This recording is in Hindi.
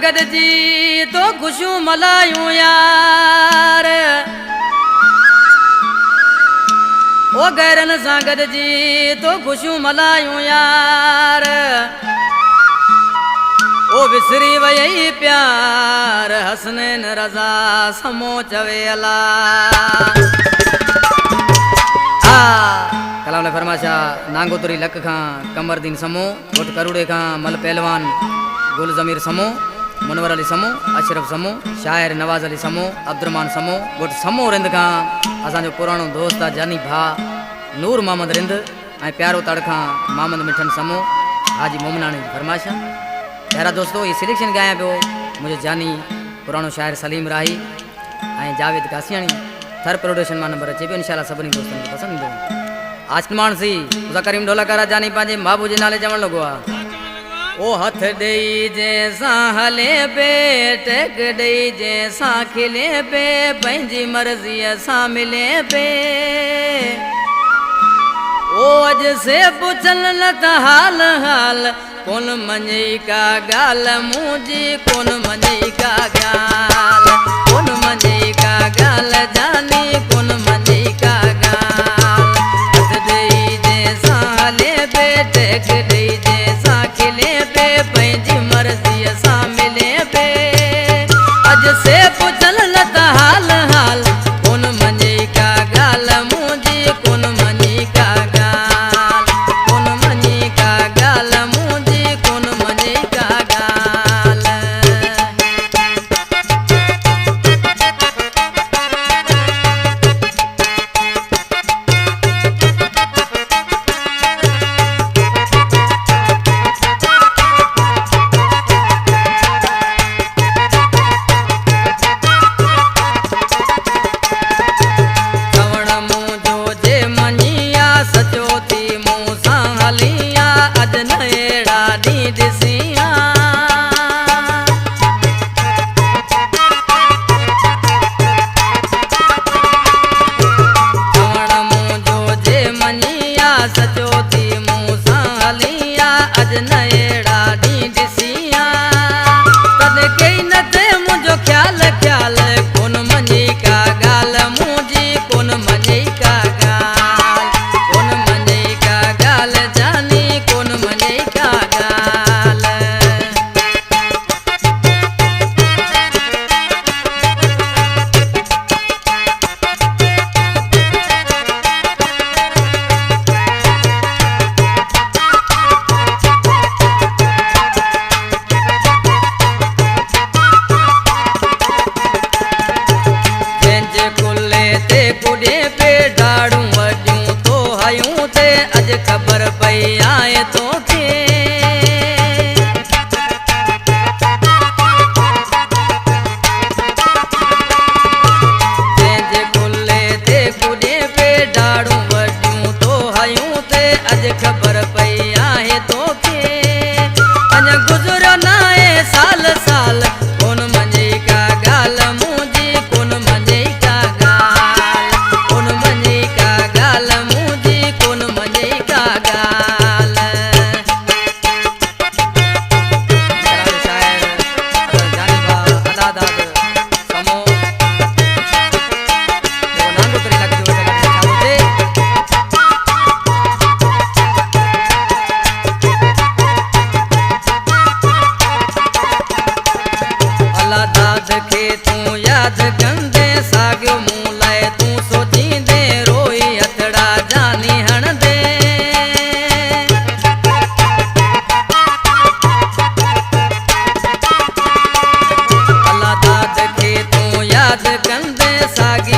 गद जी तो खुशियूं मल्हायूं यार, ओ गैरन सां गद जी तो खुशियूं मल्हायूं यार, ओ विसरी वई प्यार हसनैन रज़ा समो चवे अला। कलाम ने फरमाशा नांगोतरी लक खां कमरदीन समो, घोट करुड़े खां मल पहलवान गुल ज़मीर समो, मुनवर अली समो, अशरफ समो, शायर नवाज़ अली समो, अब्दुरमान समो, घोट समो रिंद खां असांजो पुराणो दोस्त आहे जानी भा नूर मोहम्मद रिंद ऐं प्यारो तड़ खां मोहम्मद मिठन समो हाजी मोमनाणी फरमाशा। प्यारा दोस्तों ये सिलेक्शन गाया पियो मुझे जानी पुराणो शायर सलीम राही ऐं जावेद कासियाणी। थर प्रोडक्शन मां नंबर अचे पियो, इंशाल्लाह सभिनी दोस्तनि खे पसंदि ईंदो। आसमान सी उसा करीम ढोलकारा जानी पंहिंजे बाबू जे नाले चवण लॻो आहे, ओ हथ ॾेई जंहिंसां हले पे, टेक ॾेई जंहिंसां खिले पे, पंहिंजी मर्ज़ीअ सां मिले पे, ओ अॼु से पुछल न त हाल हाल, कोन मञई का ॻाल्हि मुंहिंजी, कोन मञई का ॻाल्हि, कोन मञई का ॻाल्हि जानी, कोन मञई का ॻाल्हि। हथ ॾेई जंहिंसां हले पे, टेक ॾेई जंहिंसां खिले पे, पंहिंजी मर्ज़ीअ सां मिले पे, अॼु से पुछल न त हाल हाल, कोन मञई का ॻाल्हि मुंहिंजी, कोन मञई का ॻाल्हि, कोन मञई का ॻाल्हि मुंहिंजी, कोन मञई का ॻाल्हि। चवण मुंहिंजो जे मञिया सचो थी मूं सां हलिया, अॼु न अहिड़ा ॾींहं ॾिसिया। चवण मुंहिंजो जे मञिया सचो थी मूं सां हलिया, अॼु न अहिड़ा ॾींहं ॾिसिया। तॾहिं कई न थिए मुंहिंजो ख़्याल ख़्याल, कोन मञई का ॻाल्हि मुंहिंजी, कोन मञई का ॻाल्हि, कोन मञई का ॻाल्हि जानी, कोन मञई का ॻाल्हि। जंहिंजे कुल्ले ते कुॾे पे डाड़ूं वॾियूं तो हयूं ते, अॼु ख़बर पई आहे तोखे। जंहिंजे कुल्ले ते कुॾे पे डाड़ूं वॾियूं तो हयूं ते, अॼु ख़बर पई आहे तोखे। अञा गुज़रियो न आहे साल साल, कोन मञई का ॻाल्हि मुंहिंजी, कोन मञई का ॻाल्हि, कोन मञई का ॻाल्हि मुंहिंजी, कोन मञई का ॻाल्हि। शायर जानी भा अदादाद समो नांगोतरी लक जो चालू थे। अला दाद खे तूं यादि कंदे, साॻियो मूं लाइ तूं सोचींदे, रोई हथड़ा जानी हणंदे। अला दाद खे तूं यादि कंदे, साॻी